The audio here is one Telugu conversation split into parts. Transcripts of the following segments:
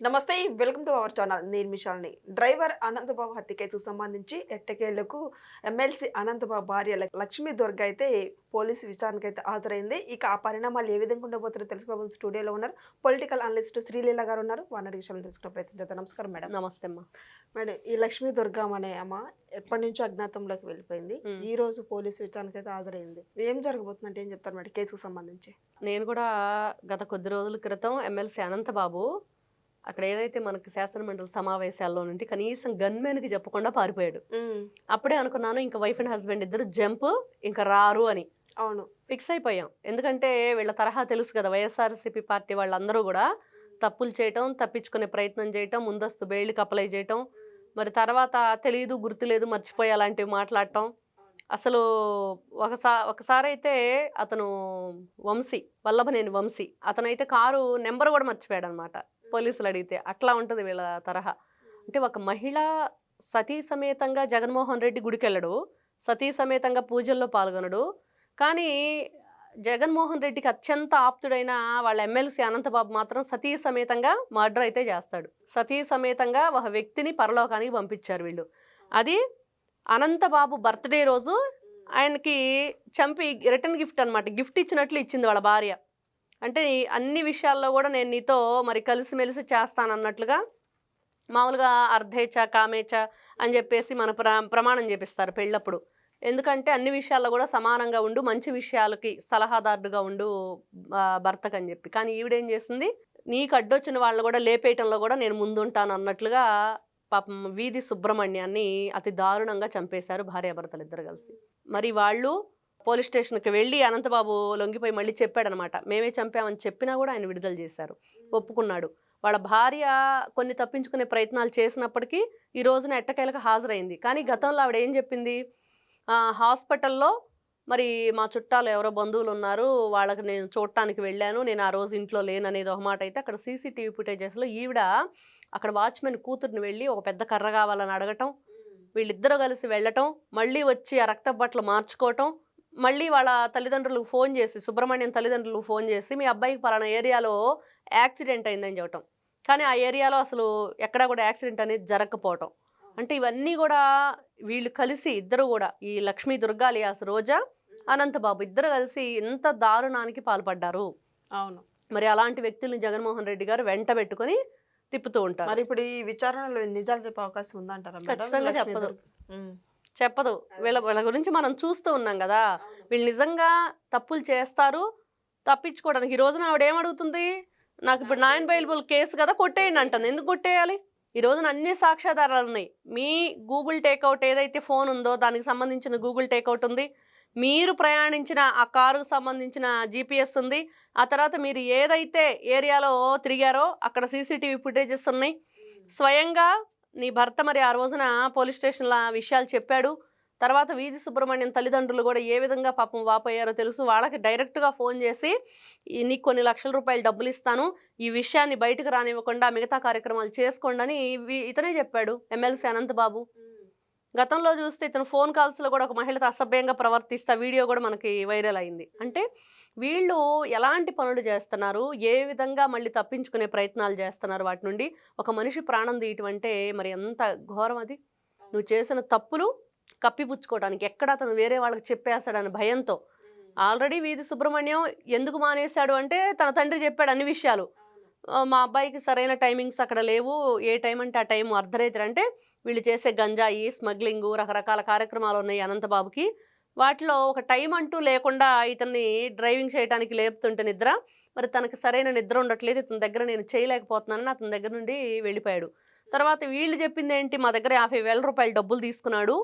నమస్తే. Welcome to our channel. నేను మీ శాలిని. డ్రైవర్ అనంతబాబు హత్య కేసుకు సంబంధించి ఎట్టకేలకు ఎమ్మెల్సీ అనంతబాబు భార్య లక్ష్మీ దుర్గ అయితే పోలీసు విచారణకైతే హాజరైంది. ఇక ఆ పరిణామాలు ఏ విధంగా ఉండబోతున్నారో తెలుసుకోవాలని స్టూడియోలో ఉన్నారు పొలిటికల్ అనలిస్ట్ శ్రీలీల గారు ఉన్నారు. వారి విషయం తెలుసుకునే ప్రయత్నం చేద్దాం. నమస్కారం మేడం. నమస్తే అమ్మా. మేడం, ఈ లక్ష్మీ దుర్గ అనే అమ్మ ఎప్పటి నుంచో అజ్ఞాతంలోకి వెళ్ళిపోయింది. ఈ రోజు పోలీసు విచారణకైతే హాజరైంది. ఏం జరగబోతుందంటే ఏం చెప్తారు మేడం కేసుకు సంబంధించి? నేను కూడా గత కొద్ది రోజుల క్రితం ఎమ్మెల్సీ అనంతబాబు అక్కడ ఏదైతే మనకి శాసనమండలి సమావేశాల్లో నుండి కనీసం గన్మెన్కి చెప్పకుండా పారిపోయాడు. అప్పుడే అనుకున్నాను ఇంకా వైఫ్ అండ్ హస్బెండ్ ఇద్దరు జంప్ ఇంకా రారు అని. అవును, ఫిక్స్ అయిపోయాం. ఎందుకంటే వీళ్ళ తరహా తెలుసు కదా, వైఎస్ఆర్సీపీ పార్టీ వాళ్ళందరూ కూడా తప్పులు చేయటం, తప్పించుకునే ప్రయత్నం చేయటం, ముందస్తు బెయిల్కి అప్లై చేయటం, మరి తర్వాత తెలియదు గుర్తులేదు మర్చిపోయి అలాంటివి మాట్లాడటం. అసలు ఒకసారి అయితే అతను వల్లభనేని వంశీ అతనైతే కారు నెంబర్ కూడా మర్చిపోయాడు అనమాట. పోలీసులు అడిగితే అట్లా ఉంటుంది వీళ్ళ తరహా. అంటే ఒక మహిళ సతీ సమేతంగా జగన్మోహన్ రెడ్డి గుడికి వెళ్ళడు, సతీ సమేతంగా పూజల్లో పాల్గొనడు. కానీ జగన్మోహన్ రెడ్డికి అత్యంత ఆప్తుడైన వాళ్ళ ఎమ్మెల్సీ అనంతబాబు మాత్రం సతీ సమేతంగా మర్డర్ అయితే చేస్తాడు. సతీ సమేతంగా ఒక వ్యక్తిని పరలోకానికి పంపించారు వీళ్ళు. అది అనంతబాబు బర్త్డే రోజు ఆయనకి చంపి రిటర్న్ గిఫ్ట్ అనమాట, గిఫ్ట్ ఇచ్చినట్లు ఇచ్చింది వాళ్ళ భార్య. అంటే అన్ని విషయాల్లో కూడా నేను నీతో మరి కలిసిమెలిసి చేస్తానన్నట్లుగా మామూలుగా అర్ధేచ కామేచ అని చెప్పేసి మన ప్రమాణం చేపిస్తారు పెళ్ళప్పుడు. ఎందుకంటే అన్ని విషయాల్లో కూడా సమానంగా ఉండు, మంచి విషయాలకి సలహాదారుడుగా ఉండు భర్తకు అని చెప్పి. కానీ ఈవిడేం చేసింది, నీకు అడ్డొచ్చిన వాళ్ళని కూడా లేపేయటంలో కూడా నేను ముందుంటాను అన్నట్లుగా పాపం వీధి సుబ్రహ్మణ్యాన్ని అతి దారుణంగా చంపేశారు భార్యాభర్తలు ఇద్దరు కలిసి. మరి వాళ్ళు పోలీస్ స్టేషన్కి వెళ్ళి అనంతబాబు లొంగిపోయి మళ్ళీ చెప్పాడనమాట, మేమే చంపామని చెప్పినా కూడా ఆయన విడుదల చేశారు, ఒప్పుకున్నాడు. వాళ్ళ భార్య కొన్ని తప్పించుకునే ప్రయత్నాలు చేసినప్పటికీ ఈ రోజున ఎట్టకేలకు హాజరైంది. కానీ గతంలో ఆవిడ ఏం చెప్పింది, హాస్పిటల్లో మరి మా చుట్టాలు ఎవరో బంధువులు ఉన్నారు, వాళ్ళకి నేను చూడటానికి వెళ్ళాను, నేను ఆ రోజు ఇంట్లో లేననేది ఒక మాట అయితే, అక్కడ సీసీటీవీ ఫుటేజెస్లో ఈవిడ అక్కడ వాచ్మెన్ కూతుర్ని వెళ్ళి ఒక పెద్ద కర్ర కావాలని అడగటం, వీళ్ళిద్దరూ కలిసి వెళ్ళటం, మళ్ళీ వచ్చి ఆ రక్త బట్టలు మార్చుకోవటం, మళ్ళీ వాళ్ళ తల్లిదండ్రులకు ఫోన్ చేసి, సుబ్రహ్మణ్యం తల్లిదండ్రులకు ఫోన్ చేసి మీ అబ్బాయికి పలానా ఏరియాలో యాక్సిడెంట్ అయిందని చెప్పటం. కానీ ఆ ఏరియాలో అసలు ఎక్కడా కూడా యాక్సిడెంట్ అనేది జరగకపోవటం. అంటే ఇవన్నీ కూడా వీళ్ళు కలిసి ఇద్దరు కూడా, ఈ లక్ష్మీ దుర్గా అలియాస్ రోజా, అనంతబాబు ఇద్దరు కలిసి ఎంత దారుణానికి పాల్పడ్డారు. అవును. మరి అలాంటి వ్యక్తుల్ని జగన్మోహన్ రెడ్డి గారు వెంట పెట్టుకొని తిప్పుతూ ఉంటారు. మరి ఇప్పుడు ఈ విచారణలో నిజాలు చెప్పే అవకాశం ఉందంటారా? ఖచ్చితంగా చెప్పదు. వీళ్ళ గురించి మనం చూస్తూ ఉన్నాం కదా, వీళ్ళు నిజంగా తప్పులు చేస్తారు, తప్పించుకోవడానికి. ఈ రోజున ఆవిడ ఏమడుగుతుంది, నాకు ఇప్పుడు నాన్ బెయిలబుల్ కేసు కదా కొట్టేయండి అంటుంది. ఎందుకు కొట్టేయాలి? ఈ రోజున అన్ని సాక్ష్యాధారాలు ఉన్నాయి. మీ గూగుల్ టేక్అవుట్ ఏదైతే ఫోన్ ఉందో దానికి సంబంధించిన గూగుల్ టేక్అవుట్ ఉంది, మీరు ప్రయాణించిన ఆ కారుకు సంబంధించిన జీపీఎస్ ఉంది, ఆ తర్వాత మీరు ఏదైతే ఏరియాలో తిరిగారో అక్కడ సీసీటీవీ ఫుటేజెస్ ఉన్నాయి. స్వయంగా నీ భర్త మరి ఆ రోజున పోలీస్ స్టేషన్లో విషయాలు చెప్పాడు. తర్వాత వీధి సుబ్రహ్మణ్యం తల్లిదండ్రులు కూడా ఏ విధంగా పాపం వాపోయారో తెలుసు. వాళ్ళకి డైరెక్ట్గా ఫోన్ చేసి నీకు కొన్ని లక్షల రూపాయలు డబ్బులు ఇస్తాను, ఈ విషయాన్ని బయటకు రానివ్వకుండా మిగతా కార్యక్రమాలు చేసుకోండి అని ఇతనే చెప్పాడు, ఎమ్మెల్సీ అనంతబాబు. గతంలో చూస్తే ఇతను ఫోన్ కాల్స్లో కూడా ఒక మహిళతో అసభ్యంగా ప్రవర్తిస్తా వీడియో కూడా మనకి వైరల్ అయింది. అంటే వీళ్ళు ఎలాంటి పనులు చేస్తున్నారు, ఏ విధంగా మళ్ళీ తప్పించుకునే ప్రయత్నాలు చేస్తున్నారు వాటి నుండి. ఒక మనిషి ప్రాణం తీయటం అంటే మరి ఎంత ఘోరం అది. నువ్వు చేసిన తప్పులు కప్పిపుచ్చుకోవడానికి ఎక్కడ అతను వేరే వాళ్ళకి చెప్పేస్తాడని భయంతో. ఆల్రెడీ వీధి సుబ్రహ్మణ్యం ఎందుకు మానేశాడు అంటే తన తండ్రి చెప్పాడు అన్ని విషయాలు. మా అబ్బాయికి సరైన టైమింగ్స్ అక్కడ లేవు, ఏ టైం అంటే ఆ టైం అర్ధరాత్రి. అంటే వీళ్ళు చేసే గంజాయి స్మగ్లింగు రకరకాల కార్యక్రమాలు ఉన్నాయి అనంతబాబుకి. వాటిలో ఒక టైం అంటూ లేకుండా ఇతన్ని డ్రైవింగ్ చేయడానికి లేపుతుంటే నిద్ర, మరి తనకి సరైన నిద్ర ఉండట్లేదు, ఇతని దగ్గర నేను చేయలేకపోతున్నానని అతని దగ్గర నుండి వెళ్ళిపోయాడు. తర్వాత వీళ్ళు చెప్పింది ఏంటి, మా దగ్గర 50,000 రూపాయలు డబ్బులు తీసుకున్నాడు,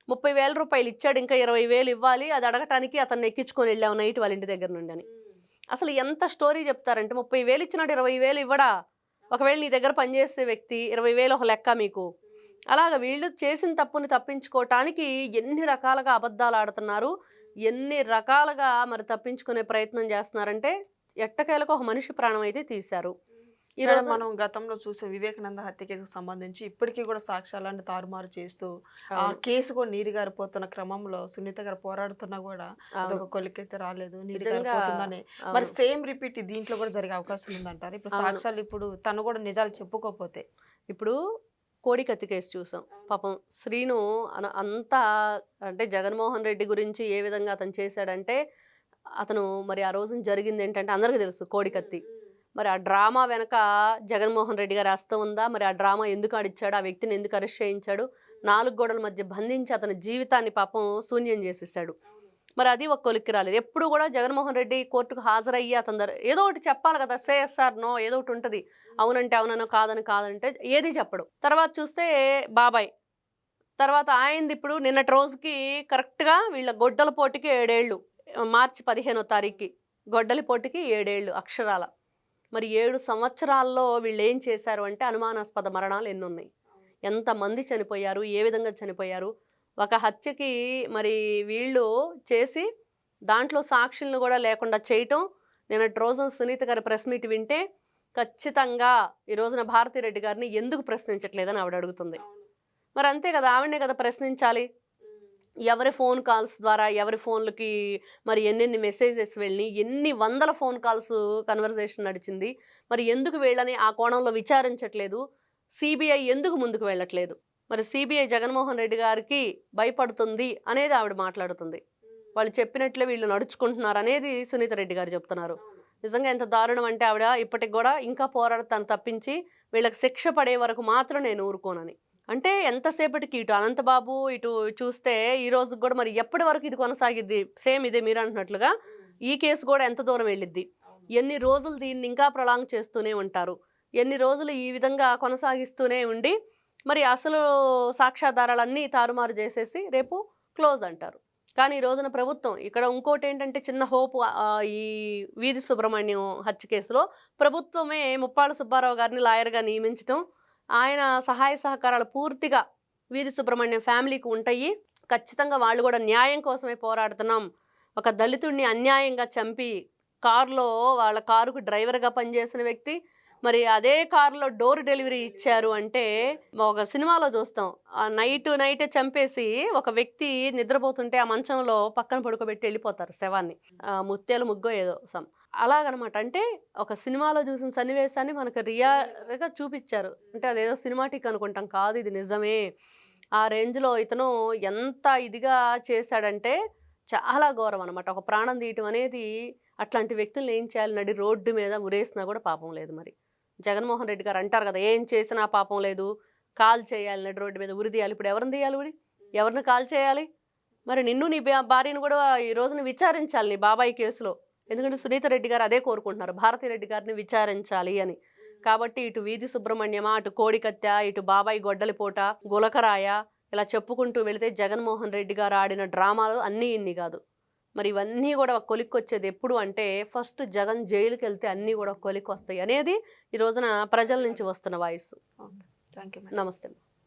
30,000 రూపాయలు ఇచ్చాడు, ఇంకా 20,000 ఇవ్వాలి, అది అడగటానికి అతన్ని ఎక్కించుకొని వెళ్ళాము నైట్ వాళ్ళ ఇంటి దగ్గర నుండి అని. అసలు ఎంత స్టోరీ చెప్తారంటే, 30,000 ఇచ్చినాడు 20,000 ఇవ్వడా? ఒకవేళ నీ దగ్గర పనిచేసే వ్యక్తి 20,000 ఒక లెక్క మీకు. అలాగ వీళ్ళు చేసిన తప్పుని తప్పించుకోవటానికి ఎన్ని రకాలుగా అబద్ధాలు ఆడుతున్నారు, ఎన్ని రకాలుగా మరి తప్పించుకునే ప్రయత్నం చేస్తున్నారంటే ఎట్టకేలకు ఒక మనిషి ప్రాణం అయితే తీశారు. ఈ మేడం రోజు మనం గతంలో చూసే వివేకానంద హత్య కేసుకు సంబంధించి ఇప్పటికీ కూడా సాక్ష్యాలను తారుమారు చేస్తూ ఆ అవును. కేసు కూడా నీరు గారిపోతున్న క్రమంలో సునీత గారు పోరాడుతున్నా కూడా అవును. అదొక కొలికైతే రాలేదు, నీరు నిజంగా. గారిపోతుందని. మరి అవును. సేమ్ రిపీట్ దీంట్లో కూడా జరిగే అవకాశం ఉందంటారు ఇప్పుడు అవును. సాక్ష్యాలు ఇప్పుడు తను కూడా నిజాలు చెప్పుకోకపోతే? ఇప్పుడు కోడికత్తి కేసు చూసాం. పాపం శ్రీను అంతా అంటే జగన్మోహన్ రెడ్డి గురించి ఏ విధంగా అతను చేశాడంటే, అతను మరి ఆ రోజున జరిగిందేంటంటే అందరికీ తెలుసు కోడికత్తి. మరి ఆ డ్రామా వెనక జగన్మోహన్ రెడ్డి గారి హస్తం ఉందా? మరి ఆ డ్రామా ఎందుకు ఆడిచ్చాడు? ఆ వ్యక్తిని ఎందుకు అరెస్ట్ చేయించాడు? 4 గోడల మధ్య బంధించి అతని జీవితాన్ని పాపం శూన్యం చేసేసాడు. మరి అది ఒక కొలిక్కి రాలేదు. ఎప్పుడు కూడా జగన్మోహన్ రెడ్డి కోర్టుకు హాజరయ్యి అతని దగ్గర ఏదో ఒకటి చెప్పాలి కదా! సేఎస్ఆర్ నో ఏదో ఒకటి ఉంటది. అవునంటే అవుననో, కాదని కాదంటే ఏది చెప్పడు. తర్వాత చూస్తే బాబాయ్. తర్వాత ఆయనది ఇప్పుడు నిన్నటి రోజుకి కరెక్ట్‌గా వీళ్ళ గొడ్డల పోటుకి 7 ఏళ్ళు. మార్చి 15వ తారీఖుకి గొడ్డలి పోటుకి 7 ఏళ్ళు అక్షరాల. మరి 7 సంవత్సరాల్లో వీళ్ళేం చేశారు అంటే అనుమానాస్పద మరణాలు ఎన్నున్నాయి. ఎంతమంది చనిపోయారు? ఏ విధంగా చనిపోయారు? ఒక హత్యకి మరి వీళ్ళు చేసి దాంట్లో సాక్షులను కూడా లేకుండా చేయటం. నిన్నటి రోజున సునీత గారి ప్రెస్ మీట్ వింటే ఖచ్చితంగా ఈ రోజున భారతిరెడ్డి గారిని ఎందుకు ప్రశ్నించట్లేదని ఆవిడ అడుగుతుంది. మరి అంతే కదా! ఆవిడనే కదా ప్రశ్నించాలి. ఎవరి ఫోన్ కాల్స్ ద్వారా ఎవరి ఫోన్లకి మరి ఎన్నెన్ని మెసేజెస్ వెళ్ళి ఎన్ని వందల ఫోన్ కాల్స్ కన్వర్జేషన్ నడిచింది. మరి ఎందుకు వీళ్ళని ఆ కోణంలో విచారించట్లేదు? సిబిఐ ఎందుకు ముందుకు వెళ్ళట్లేదు? మరి సిబిఐ జగన్మోహన్ రెడ్డి గారికి భయపడుతుంది అనేది ఆవిడ మాట్లాడుతుంది. వాళ్ళు చెప్పినట్లే వీళ్ళు నడుచుకుంటున్నారు అనేది సునీత రెడ్డి గారు చెప్తున్నారు. నిజంగా ఎంత దారుణం అంటే ఆవిడ ఇప్పటికి కూడా ఇంకా పోరాడతాను తప్పించి వీళ్ళకి శిక్ష పడే వరకు మాత్రం నేను ఊరుకోనని. అంటే ఎంతసేపటికి ఇటు అనంతబాబు ఇటు చూస్తే ఈ రోజుకి కూడా మరి ఎప్పటి వరకు ఇది కొనసాగిద్ది? సేమ్ ఇదే మీరు అంటున్నట్లుగా ఈ కేసు కూడా ఎంత దూరం వెళ్ళిద్ది? ఎన్ని రోజులు దీన్ని ఇంకా ప్రొలాంగ్ చేస్తూనే ఉంటారు? ఎన్ని రోజులు ఈ విధంగా కొనసాగిస్తూనే ఉండి మరి అసలు సాక్ష్యాధారాలన్నీ తారుమారు చేసేసి రేపు క్లోజ్ అంటారు. కానీ ఈ రోజున ప్రభుత్వం ఇక్కడ ఇంకోటి ఏంటంటే చిన్న హోప్ ఈ వీధి సుబ్రహ్మణ్యం హత్య కేసులో ప్రభుత్వమే ముప్పాళ్ళ సుబ్బారావు గారిని లాయర్గా నియమించడం, ఆయన సహాయ సహకారాలు పూర్తిగా వీధి సుబ్రహ్మణ్యం ఫ్యామిలీకి ఉంటాయి. ఖచ్చితంగా వాళ్ళు కూడా న్యాయం కోసమే పోరాడుతున్నాం. ఒక దళితుడిని అన్యాయంగా చంపి కారులో వాళ్ళ కారుకు డ్రైవర్గా పనిచేసిన వ్యక్తి మరి అదే కారులో డోర్ డెలివరీ ఇచ్చారు అంటే ఒక సినిమాలో చూస్తాం. ఆ నైటే చంపేసి ఒక వ్యక్తి నిద్రపోతుంటే ఆ మంచంలో పక్కన పడుకోబెట్టి వెళ్ళిపోతారు శవాన్ని. ముత్యాలు ముగ్గో ఏదో అలాగనమాట. అంటే ఒక సినిమాలో చూసిన సన్నివేశాన్ని మనకు రియల్గా చూపించారు. అంటే అదేదో సినిమాటిక్ అనుకుంటాం, కాదు ఇది నిజమే. ఆ రేంజ్లో ఇతను ఎంత ఇదిగా చేశాడంటే చాలా ఘోరం అనమాట. ఒక ప్రాణం తీయటం అనేది అట్లాంటి వ్యక్తులను ఏం చేయాలి? నడి రోడ్డు మీద ఉరేసినా కూడా పాపం లేదు. మరి జగన్మోహన్ రెడ్డి గారు అంటారు కదా, ఏం చేసినా పాపం లేదు, కాల్ చేయాలి, నడి రోడ్డు మీద ఉరి తీయాలి. ఇప్పుడు ఎవరిని తీయాలి? ఉరి ఎవరిని కాల్ చేయాలి? మరి నిన్ను నీ భార్యను కూడా ఈ రోజున విచారించాలి నీ బాబాయ్ కేసులో. ఎందుకంటే సునీత రెడ్డి గారు అదే కోరుకుంటున్నారు, భారతిరెడ్డి గారిని విచారించాలి అని. కాబట్టి ఇటు వీధి సుబ్రహ్మణ్యమా, అటు కోడికత్త, ఇటు బాబాయ్ గొడ్డలిపోట, గులకరాయ ఇలా చెప్పుకుంటూ వెళితే జగన్మోహన్ రెడ్డి గారు ఆడిన డ్రామాలు అన్నీ ఇన్ని కాదు. మరి ఇవన్నీ కూడా ఒక కొలిక్కొచ్చేది ఎప్పుడు అంటే ఫస్ట్ జగన్ జైలుకి వెళ్తే అన్నీ కూడా కొలిక్కి వస్తాయి అనేది ఈ రోజున ప్రజల నుంచి వస్తున్న వాయిస్. Thank you. నమస్తే.